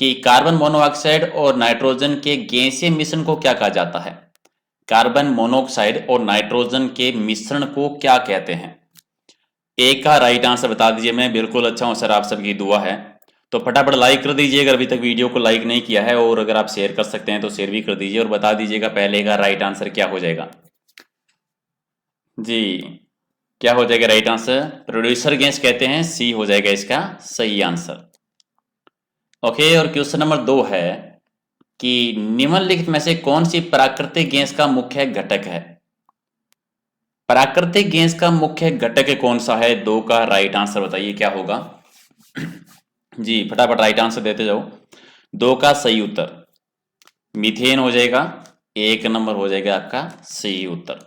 कि carbon monoxide और nitrogen के गैसीय मिश्रण को क्या कहा जाता है? कार्बन मोनोऑक्साइड और नाइट्रोजन के मिश्रण को क्या कहते हैं? एक का राइट आंसर बता दीजिए। मैं बिल्कुल अच्छा हूं सर, आप सबकी दुआ है। तो फटाफट लाइक कर दीजिए अगर अभी तक वीडियो को लाइक नहीं किया है, और अगर आप शेयर कर सकते हैं तो शेयर भी कर दीजिए और बता दीजिएगा पहले का राइट आंसर क्या हो जाएगा। जी, क्या हो जाएगा राइट आंसर? प्रोड्यूसर गैस कहते हैं, सी हो जाएगा इसका सही आंसर। ओके, और क्वेश्चन नंबर 2 है कि निम्नलिखित में से कौन सी प्राकृतिक गैस का मुख्य घटक है? प्राकृतिक गैस का मुख्य घटक कौन सा है? 2 का राइट आंसर बताइए क्या होगा। जी फटाफट राइट आंसर देते जाओ। 2 का सही उत्तर मीथेन हो जाएगा। 1 नंबर हो जाएगा आपका सही उत्तर।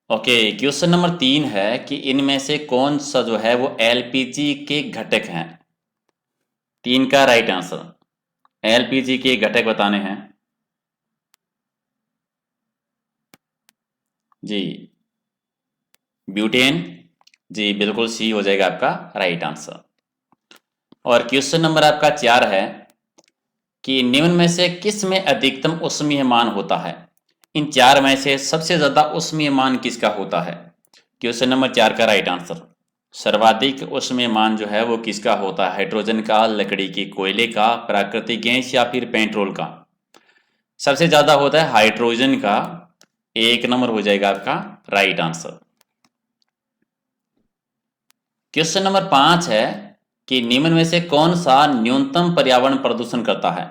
ओके, क्वेश्चन नंबर 3 है कि इनमें से कौन सा जो है वो एलपीजी के घटक हैं? 3 का राइट आंसर एलपीजी के घटक बताने हैं। जी, ब्यूटेन। जी बिल्कुल सी हो जाएगा आपका राइट आंसर। और क्वेश्चन नंबर आपका 4 है कि निम्न में से किस में अधिकतम उष्मीयमान होता है? इन 4 में से सबसे ज्यादा उष्मीयमान किसका होता है? क्वेश्चन नंबर 4 का राइट आंसर सर्वाधिक उष्मीयमान जो है वो किसका होता है? हाइड्रोजन का, लकड़ी की, कोयले का, प्राकृतिक गैस या फिर पेट्रोल का? सबसे ज्यादा होता है हाइड्रोजन का। 1 नंबर हो जाएगा आपका राइट आंसर। क्वेश्चन नंबर 5 है कि निम्न में से कौन सा न्यूनतम पर्यावरण प्रदूषण करता है?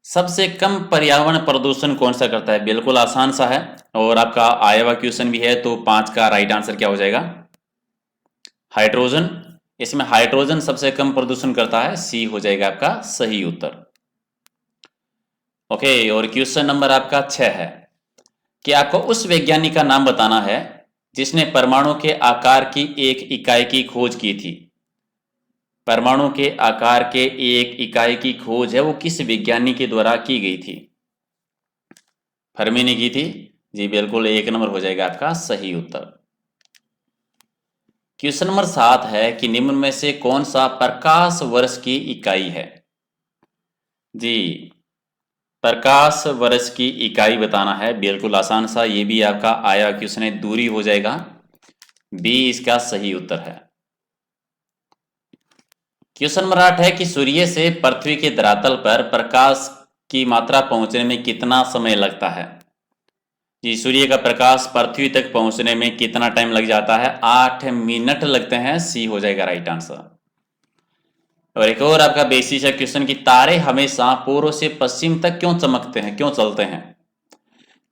सबसे कम पर्यावरण प्रदूषण कौन सा करता है? बिल्कुल आसान सा है और आपका आया हुआ क्वेश्चन भी है। तो 5 का राइट आंसर क्या हो जाएगा? हाइड्रोजन। इसमें हाइड्रोजन सबसे कम प्रदूषण करता है, सी हो जाएगा आपका सही उत्तर। ओके, और क्वेश्चन नंबर आपका 6 है कि आपको उस वैज्ञानिक का नाम बताना है जिसने परमाणु के आकार की एक इकाई की खोज की थी। परमाणु के आकार के एक इकाई की खोज है वो किस विज्ञानी के द्वारा की गई थी? फर्मी ने की थी। जी बिल्कुल 1 नंबर हो जाएगा आपका सही उत्तर। क्वेश्चन नंबर 7 है कि निम्न में से कौन सा प्रकाश वर्ष की इकाई है? जी, प्रकाश वर्ष की इकाई बताना है। बिल्कुल आसान सा, ये भी आपका आया क्वेश्चन है, दूरी हो जाएगा। बी इसका सही उत्तर है। क्वेश्चन नंबर 8 है कि सूर्य से पृथ्वी के धरातल पर प्रकाश की मात्रा पहुंचने में कितना समय लगता है? जी, सूर्य का प्रकाश पृथ्वी तक पहुंचने में कितना टाइम लग जाता है? 8 मिनट लगते हैं, सी हो जाएगा राइट आंसर। और एक और आपका बेसिक है क्वेश्चन कि तारे हमेशा पूर्व से पश्चिम तक क्यों चमकते हैं, क्यों चलते हैं?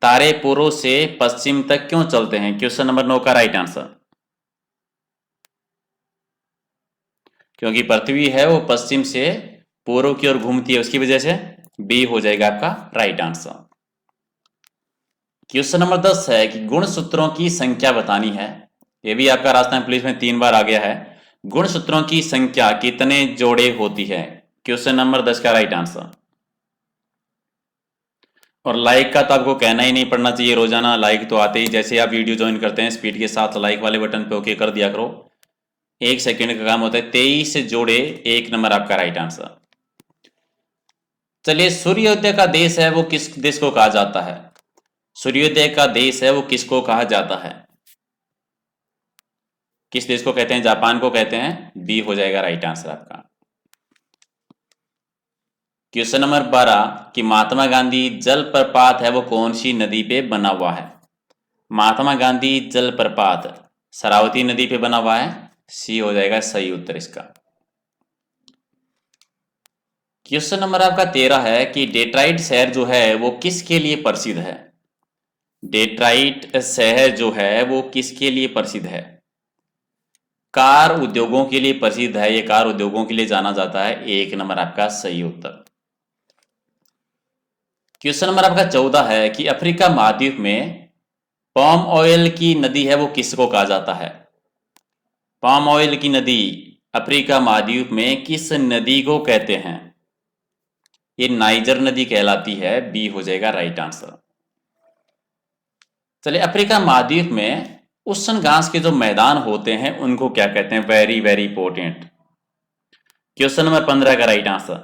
तारे पूर्व से पश्चिम तक क्यों चलते हैं? क्वेश्चन नंबर 9 का राइट आंसर क्योंकि पृथ्वी है वो पश्चिम से पूर्व की ओर घूमती है, उसकी वजह से। बी हो जाएगा आपका राइट आंसर। क्वेश्चन नंबर 10 है कि गुण सूत्रों की संख्या बतानी है। यह भी आपका राजस्थान पुलिस में 3 बार आ गया है। गुण सूत्रों की संख्या कितने जोड़े होती है? क्वेश्चन नंबर 10 का राइट आंसर। और लाइक का तो आपको कहना ही नहीं पड़ना चाहिए, रोजाना लाइक तो आते ही, जैसे आप वीडियो ज्वाइन करते हैं स्पीड के साथ लाइक वाले बटन पे ओके कर दिया करो। 1 सेकेंड का काम होता है। 23 जोड़े, 1 नंबर आपका राइट आंसर। चलिए, सूर्योदय का देश है वो किस देश को कहा जाता है? सूर्योदय का देश है वो किसको कहा जाता है? किस देश को कहते हैं? जापान को कहते हैं। बी हो जाएगा राइट आंसर आपका। क्वेश्चन नंबर 12 कि महात्मा गांधी जलप्रपात है वो कौन सी नदी पे बना हुआ है? महात्मा गांधी जलप्रपात शरावती नदी पे बना हुआ है, सी हो जाएगा सही उत्तर इसका। क्वेश्चन नंबर आपका 13 है कि डेट्राइट शहर जो है वो किसके लिए प्रसिद्ध है? डेट्राइट शहर जो है वो किसके लिए प्रसिद्ध है? कार उद्योगों के लिए प्रसिद्ध है, ये कार उद्योगों के लिए जाना जाता है। 1 नंबर आपका सही उत्तर। क्वेश्चन नंबर आपका 14 है कि अफ्रीका महाद्वीप में पाम ऑयल की नदी है वो किसको कहा जाता है? पाम ऑयल की नदी अफ्रीका महाद्वीप में किस नदी को कहते हैं? ये नाइजर नदी कहलाती है। बी हो जाएगा राइट आंसर। चलिए, अफ्रीका महाद्वीप में उष्ण घास के जो मैदान होते हैं उनको क्या कहते हैं? Very very important. Question number 15 का राइट आंसर।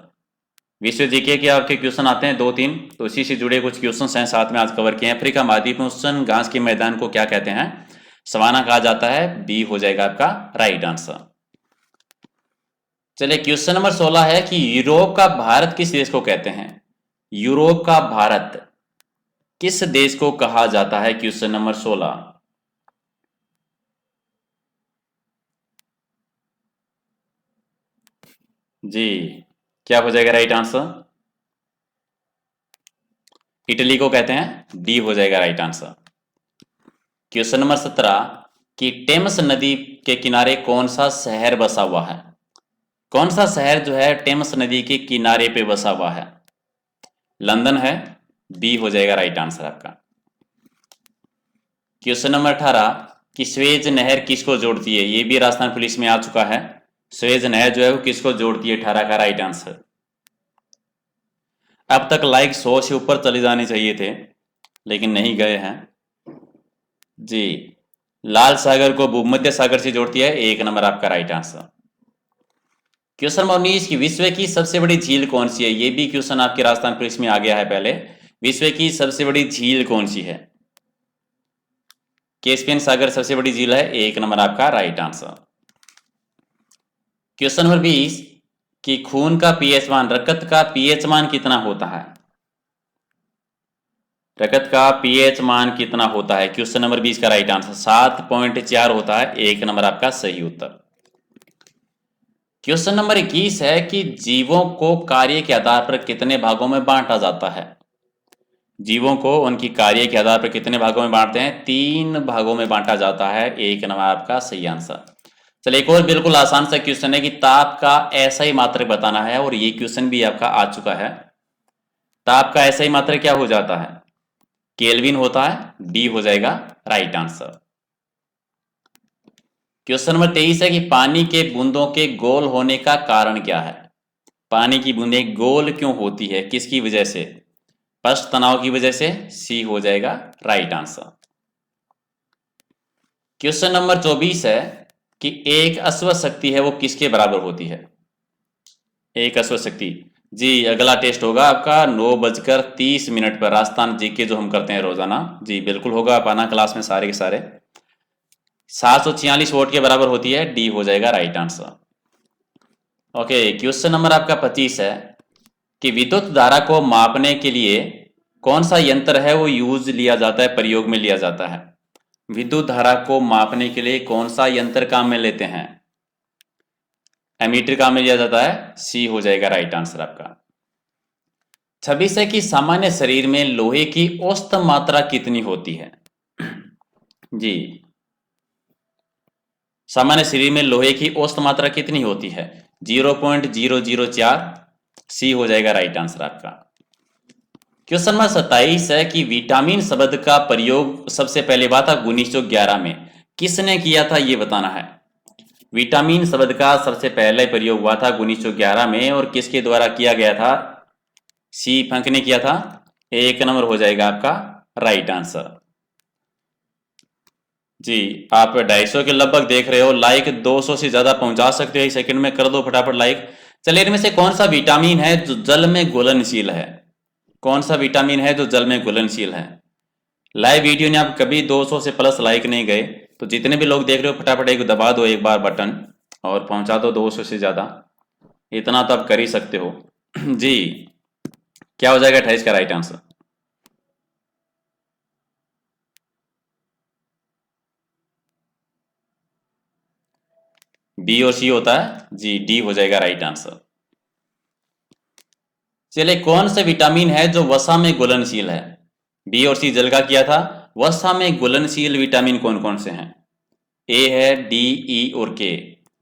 विश्व जीके के आपके क्वेश्चन आते हैं 2-3, तो इसी से जुड़े कुछ क्वेश्चन हैं साथ में आज कवर किए हैं। अफ्रीका महाद्वीप में उष्ण घास के मैदान को क्या कहते हैं? सवाना कहा जाता है। बी हो जाएगा आपका राइट आंसर। चलिए क्वेश्चन नंबर 16 है कि यूरोप का भारत किस देश को कहते हैं? यूरोप का भारत किस देश को कहा जाता है? Question number 16। जी क्या हो जाएगा राइट आंसर? इटली को कहते हैं। डी हो जाएगा राइट आंसर। क्वेश्चन नंबर 17 कि टेम्स नदी के किनारे कौन सा शहर बसा हुआ है? कौन सा शहर जो है टेम्स नदी के किनारे पे बसा हुआ है? लंदन है। बी हो जाएगा राइट आंसर आपका। क्वेश्चन नंबर 18 कि स्वेज नहर किसको जोड़ती है? ये भी राजस्थान पुलिस में आ चुका है। स्वेज नहर जो है वो किसको जोड़ती है? 18 का राइट आंसर। अब तक लाइक 100 से ऊपर चले जाने चाहिए थे, लेकिन नहीं गए हैं। जी लाल सागर को भूमध्य सागर से जोड़ती है। 1 नंबर आपका राइट आंसर। क्वेश्चन नंबर 19 की विश्व की सबसे बड़ी झील कौन सी है? ये भी क्वेश्चन आपके राजस्थान पुलिस में आ गया है पहले। विश्व की सबसे बड़ी झील कौन सी है? कैस्पियन सागर सबसे बड़ी झील है। 1 नंबर आपका राइट आंसर। क्वेश्चन नंबर 20 कि खून का पीएच मान, रक्त का पीएच मान कितना होता है? रक्त का पीएच मान कितना होता है? क्वेश्चन नंबर 20 का राइट आंसर 7.4 होता है। 1 नंबर आपका सही उत्तर। क्वेश्चन नंबर 21 है कि जीवों को कार्य के आधार पर कितने भागों में बांटा जाता है? जीवों को उनकी कार्य के आधार पर कितने भागों में बांटते हैं? 3 भागों में बांटा जाता है। 1 नंबर आपका सही आंसर। चलिए एक और बिल्कुल आसान सा क्वेश्चन है कि ताप का एसआई मात्रक बताना है, और ये क्वेश्चन भी आपका आ चुका है। ताप का एसआई मात्रक क्या हो जाता है? केल्विन होता है। डी हो जाएगा राइट आंसर। क्वेश्चन नंबर 23 है कि पानी के बूंदों के गोल होने का कारण क्या है? पानी की बूंदें गोल क्यों होती है? किसकी वजह से? पृष्ठ तनाव की वजह से। सी हो जाएगा राइट आंसर। क्वेश्चन नंबर 24 है कि एक अश्व शक्ति है वो किसके बराबर होती है? एक अश्व शक्ति। जी अगला टेस्ट होगा आपका 9:30 पर, राजस्थान जीके जो हम करते हैं रोजाना। जी बिल्कुल होगा, आप आना क्लास में सारे के सारे। 746 वोट के बराबर होती है। डी हो जाएगा right answer. Okay question number आपका 25 है कि विद्युत धारा को मापने के लिए कौन सा यंत्र है वो यूज लिया जाता है, प्रयोग में लिया जाता है? विद्युत धारा को मापने के लिए कौन सा यंत्र काम में लेते हैं? एमीटर काम में लिया जाता है। सी हो जाएगा राइट आंसर आपका। 26 है कि सामान्य शरीर में लोहे की औसत मात्रा कितनी होती है? जी सामान्य शरीर में लोहे की औसत मात्रा कितनी होती है? 0.004। सी हो जाएगा राइट आंसर आपका। क्वेश्चन नंबर 27 है कि विटामिन शब्द का प्रयोग सबसे पहले हुआ था 1911 में, किसने किया था ये बताना है। विटामिन शब्द का सबसे पहले प्रयोग हुआ था 1911 में, और किसके द्वारा किया गया था? सी फंक ने किया था। 1 नंबर हो जाएगा आपका राइट आंसर। जी आप 250 के लगभग देख रहे हो, लाइक 200 से ज्यादा पहुंचा सकते हो एक सेकंड में, कर दो फटाफट लाइक। चलिए इनमें से कौन सा विटामिन है जो जल में घुलनशील है? कौन सा विटामिन है जो जल में घुलनशील है? लाइव वीडियो ने आप कभी 200 से प्लस लाइक नहीं गए, तो जितने भी लोग देख रहे हो फटाफट एक दबा दो एक बार बटन और पहुंचा दो 200 से ज्यादा। इतना तो आप कर ही सकते हो। जी क्या हो जाएगा 28 का राइट आंसर? बी और सी होता है। जी डी हो जाएगा राइट आंसर। चलिए कौन से विटामिन है जो वसा में घुलनशील है? बी और सी जल का किया था। वसा में घुलनशील विटामिन कौन कौन से हैं? ए है, डी, ई और के।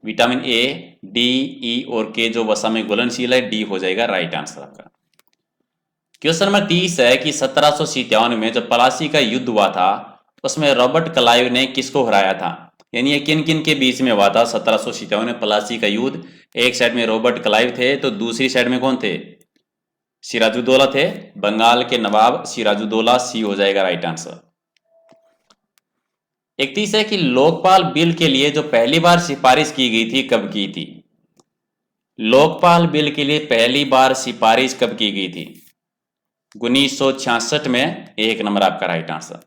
विटामिन ए, डी, ई और के जो वसा में घुलनशील है। डी हो जाएगा राइट आंसर आपका। क्वेश्चन नंबर 30 है कि 1757 में जब प्लासी का युद्ध हुआ था उसमें रॉबर्ट क्लाइव ने किसको हराया था? यानी ये किन किन के बीच में हुआ था 1757 में प्लासी का युद्ध? एक साइड में रॉबर्ट क्लाइव थे, तो दूसरी साइड में कौन थे? सिराजुद्दौला थे, बंगाल के नवाब सिराजुद्दौला। सी हो जाएगा राइट आंसर। 31 है कि लोकपाल बिल के लिए जो पहली बार सिफारिश की गई थी कब की थी? लोकपाल बिल के लिए पहली बार सिफारिश कब की गई थी? 1966 में। एक नंबर आपका राइट आंसर।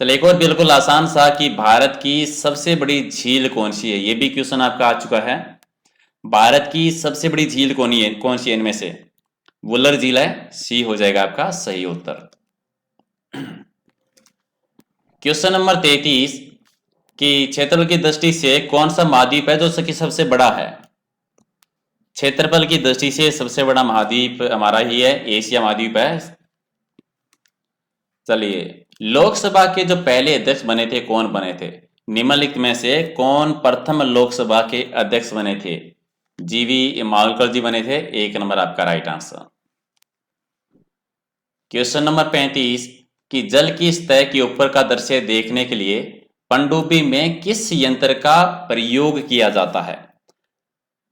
चलिए एक और बिल्कुल आसान सा कि भारत की सबसे बड़ी झील कौन सी है, ये भी क्वेश्चन आपका आ चुका है। भारत की सबसे बड़ी झील कौन सी है इनमें से? वुलर झील है, सी हो जाएगा आपका सही उत्तर। क्वेश्चन नंबर 33 कि क्षेत्रफल की दृष्टि से कौन सा महाद्वीप है जो कि सबसे बड़ा है? क्षेत्रफल की दृष्टि से सबसे बड़ा महाद्वीप हमारा ही है, एशिया महाद्वीप है। चलिए, लोकसभा के जो पहले अध्यक्ष बने थे कौन बने थे? निम्नलिखित में से कौन प्रथम लोकसभा के अध्यक्ष बने थे? जीवी मावलकर जी बने थे। एक नंबर आपका राइट आंसर। क्वेश्चन नंबर 35 कि जल की सतह के ऊपर का दृश्य देखने के लिए पनडुब्बी में किस यंत्र का प्रयोग किया जाता है?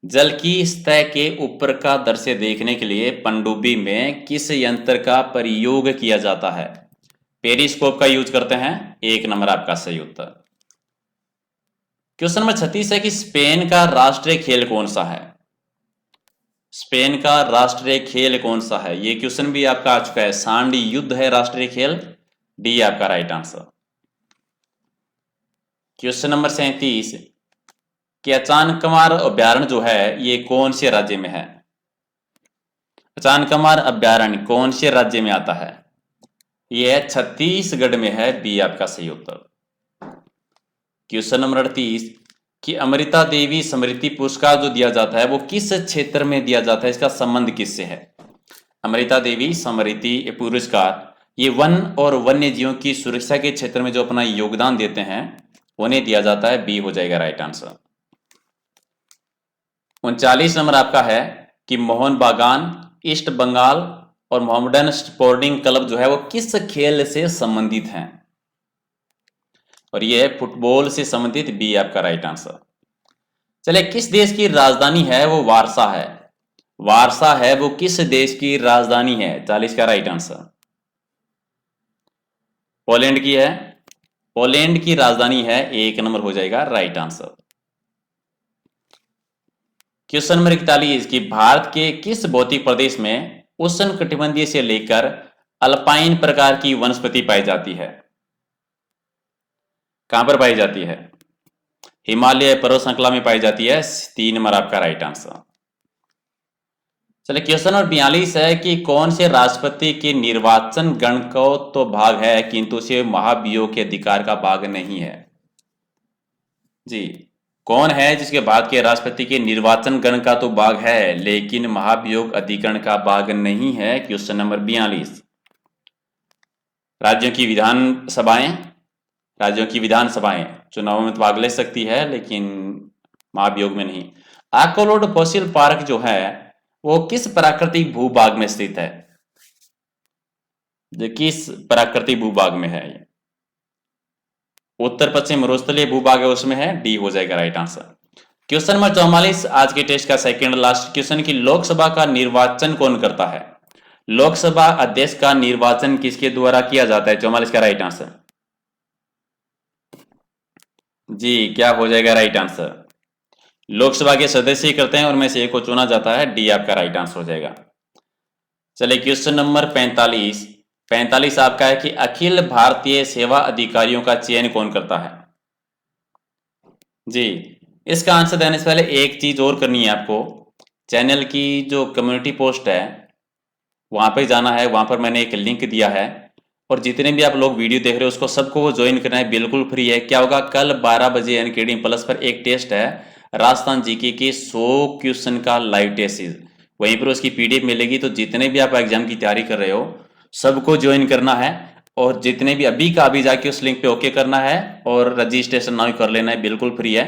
जल की सतह के ऊपर का दृश्य देखने के लिए पनडुब्बी में किस यंत्र का प्रयोग किया जाता है? पेरिस्कोप का यूज करते हैं। एक नंबर आपका सही उत्तर। क्वेश्चन नंबर 36 है कि स्पेन का राष्ट्रीय खेल कौन सा है? स्पेन का राष्ट्रीय खेल कौन सा है? ये क्वेश्चन भी आपका आ चुका है। सांडी युद्ध है राष्ट्रीय खेल। डी आपका राइट आंसर। क्वेश्चन नंबर 37 कि अचानकमार अभ्यारण्य जो है ये कौन से राज्य में है? अचानकमार अभ्यारण्य कौन से राज्य में आता है? यह छत्तीसगढ़ में है। बी आपका सही उत्तर। क्वेश्चन नंबर 38 कि अमृता देवी स्मृति पुरस्कार जो दिया जाता है वो किस क्षेत्र में दिया जाता है, इसका संबंध किससे है? अमृता देवी स्मृति पुरस्कार ये वन और वन्य जीवों की सुरक्षा के क्षेत्र में जो अपना योगदान देते हैं उन्हें दिया जाता है। बी हो जाएगा राइट आंसर। 39 नंबर आपका है कि मोहन बागान, ईस्ट बंगाल और मोहम्मडन स्पोर्टिंग क्लब जो है वो किस खेल से संबंधित हैं? और ये है फुटबॉल से संबंधित। बी आपका राइट आंसर। चलिए, किस देश की राजधानी है वो वारसा है? वारसा है वो किस देश की राजधानी है? 40 का राइट आंसर। पोलैंड की है। पोलैंड की राजधानी है। एक नंबर हो जाएगा राइट आंसर। क्वेश्चन नंबर 41 कि भारत के किस भौतिक प्रदेश में उष्ण कटिबंधीय से लेकर अल्पाइन प्रकार की वनस्पति पाई जाती है? कहां पर पाई जाती है? हिमालय पर्वत श्रृंखला में पाई जाती है। 3 नंबर आपका राइट आंसर। चलिए, क्वेश्चन नंबर 42 है कि कौन से राष्ट्रपति के निर्वाचन गण को तो भाग है किंतु से महाभियोग के अधिकार का भाग नहीं है? जी, कौन है जिसके बाद के राष्ट्रपति के निर्वाचन गण का तो भाग है लेकिन महाभियोग अधिकरण का भाग नहीं है? Question number 42। राज्यों की विधानसभाएं, राज्यों की विधानसभाएं चुनाव में तो भाग ले सकती है लेकिन महाभियोग में नहीं। आकोलोड फॉसिल पार्क जो है वो किस प्राकृतिक भूभाग में स्थित है? जो किस प्राकृतिक भूभाग में है? उत्तर पश्चिम मरुस्थलीय भूभाग है उसमें है। डी हो जाएगा राइट आंसर। क्वेश्चन नंबर 44 आज के टेस्ट का सेकंड लास्ट क्वेश्चन की लोकसभा का निर्वाचन कौन करता है? लोकसभा अध्यक्ष का निर्वाचन किसके द्वारा किया जाता है? 44 का राइट आंसर। जी, क्या हो जाएगा राइट आंसर? लोकसभा के सदस्य करते हैं और में से एक को चुना जाता है। डी आपका राइट आंसर हो जाएगा। चलिए, क्वेश्चन नंबर 45 आपका है कि अखिल भारतीय सेवा अधिकारियों का चयन कौन करता है? जी, इसका आंसर देने से पहले एक चीज और करनी है आपको। चैनल की जो कम्युनिटी पोस्ट है वहां पे जाना है। वहां पर मैंने एक लिंक दिया है और जितने भी आप लोग वीडियो देख रहे हो उसको सबको वो ज्वाइन करना है। बिल्कुल फ्री है। क्या होगा, कल 12 बजे अनकेडमी प्लस पर एक टेस्ट है राजस्थान जीके के 100 क्वेश्चन का लाइव टेस्ट। वहीं पर उसकी पीडीएफ मिलेगी। तो जितने भी आप एग्जाम की तैयारी कर रहे हो सबको ज्वाइन करना है और जितने भी अभी का अभी जाके उस लिंक पे ओके करना है और रजिस्ट्रेशन नाउ कर लेना है। बिल्कुल फ्री है।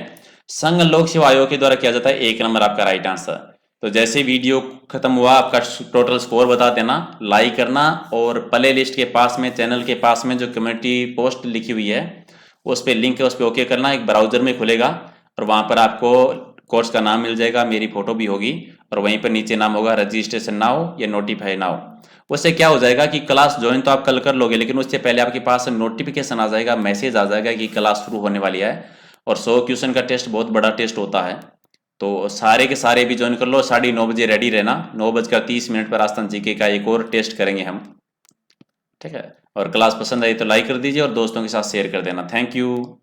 संघ लोक सेवा आयोग के द्वारा किया जाता है। एक नंबर आपका राइट आंसर। तो जैसे वीडियो खत्म हुआ आपका टोटल स्कोर बता देना, लाइक करना और प्ले लिस्ट के पास में चैनल के पास में जो कम्युनिटी पोस्ट लिखी हुई है उस पर लिंक है, उस पर ओके करना। एक ब्राउजर में खुलेगा और वहां पर आपको कोर्स का नाम मिल जाएगा, मेरी फोटो भी होगी और वहीं पर नीचे नाम होगा रजिस्ट्रेशन नाउ या नोटिफाई नाउ। उससे क्या हो जाएगा कि क्लास ज्वाइन तो आप कल कर लोगे लेकिन उससे पहले आपके पास नोटिफिकेशन आ जाएगा, मैसेज आ जाएगा कि क्लास शुरू होने वाली है। और 100 क्वेश्चन का टेस्ट बहुत बड़ा टेस्ट होता है तो सारे के सारे भी ज्वाइन कर लो, 9:30 रेडी रहना। 9:30 पर आस्थान जीके का एक और टेस्ट करेंगे हम, ठीक है। और क्लास पसंद आई तो लाइक कर दीजिए और दोस्तों के साथ शेयर कर देना। Thank you.